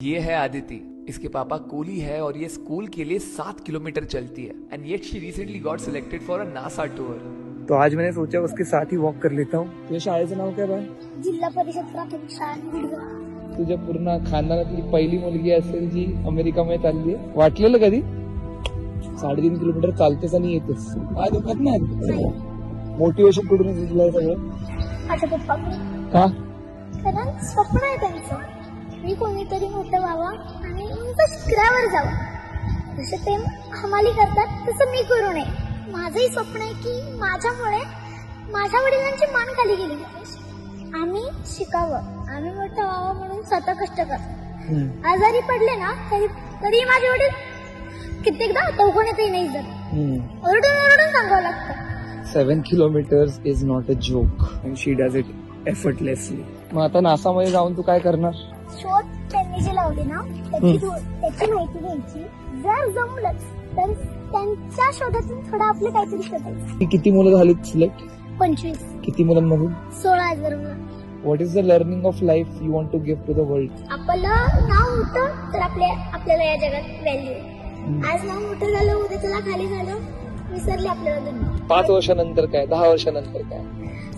ये है आदिति, इसके पापा कूली है और ये स्कूल के लिए 7 किलोमीटर चलती है end eight she recently got selected for a NASA tour. तो आज मैंने सोचा उसके साथ ही वॉक कर लेता हूँ। तुझ्या शाळेचं नाव काय बाय? जिल्हा परिषद प्राथमिक शाळा निडगाव. तुझ्या पूर्ण खानदानातली पहिली मुलगी असेल जी अमेरिकामध्ये चालली आहे. वाटलेलं कधी 3.5 किलोमीटर चालतेस आणि येतेस? काय दुखत नाही? मोटिवेशन कुठून दिलंय सगळं? माझ्या पप्पा का? कारण स्वप्न आहे त्यांचं, मी कोणीतरी मोठं व्हावं आणि उंच शिखरावर जावं. जसं ते हमाली करतात तसं मी करू नये. माझंही स्वप्न आहे की माझ्यामुळे माझ्या वडिलांची मान खाली गेली पाहिजे. आम्ही शिकावं, आम्ही मोठं व्हावं म्हणून स्वतः कष्ट करतो. आजारी पडले ना तरी माझे वडील कित्येकदा दवाखान्यातही नाही जात. ओरडून ओरडून सांगावं लागतं. 7 kilometers is not a joke and she does it effortlessly. मग आता नासामध्ये जाऊन तू काय करणार? शोध त्यांनी जे लावले ना त्याची माहिती घ्यायची. जर जमलंच तर त्यांच्या शोधातून थोडं आपलं काहीतरी शोधायचं. किती मुलं झालीत सिलेक्ट? 25. किती मुलांमधून? 16,000 मुलं. What is the learning of life you want to give to the world? आपलं नाव मोठं तर आपल्याला या जगात व्हॅल्यू आहे. आज नाव मोठं झालं, उद्या त्याला खाली झालं, विसरले आपल्याला दुनिया. 5 वर्षानंतर काय, 10 वर्षानंतर काय?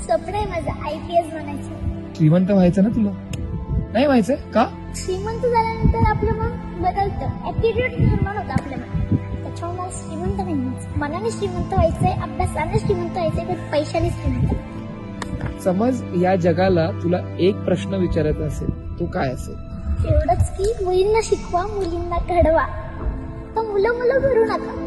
स्वप्न आहे माझं IPS बनायचं. श्रीमंत व्हायचं ना तुला? नाही व्हायचं का? श्रीमंत झाल्यानंतर आपलं मन बदलतं, ऍटिट्यूड निर्माण होतं आपल्या मनात. त्याच्यामुळे मला श्रीमंत नाही व्हायचं. मनाने श्रीमंत व्हायचंय, अभ्यासाने श्रीमंत व्हायचंय, पण पैशाने श्रीमंत. समज या जगाला तुला एक प्रश्न विचारायचा असेल, तो काय असेल? एवढंच की मुलींना शिकवा, मुलींना घडवा. तर मुलं करू नका.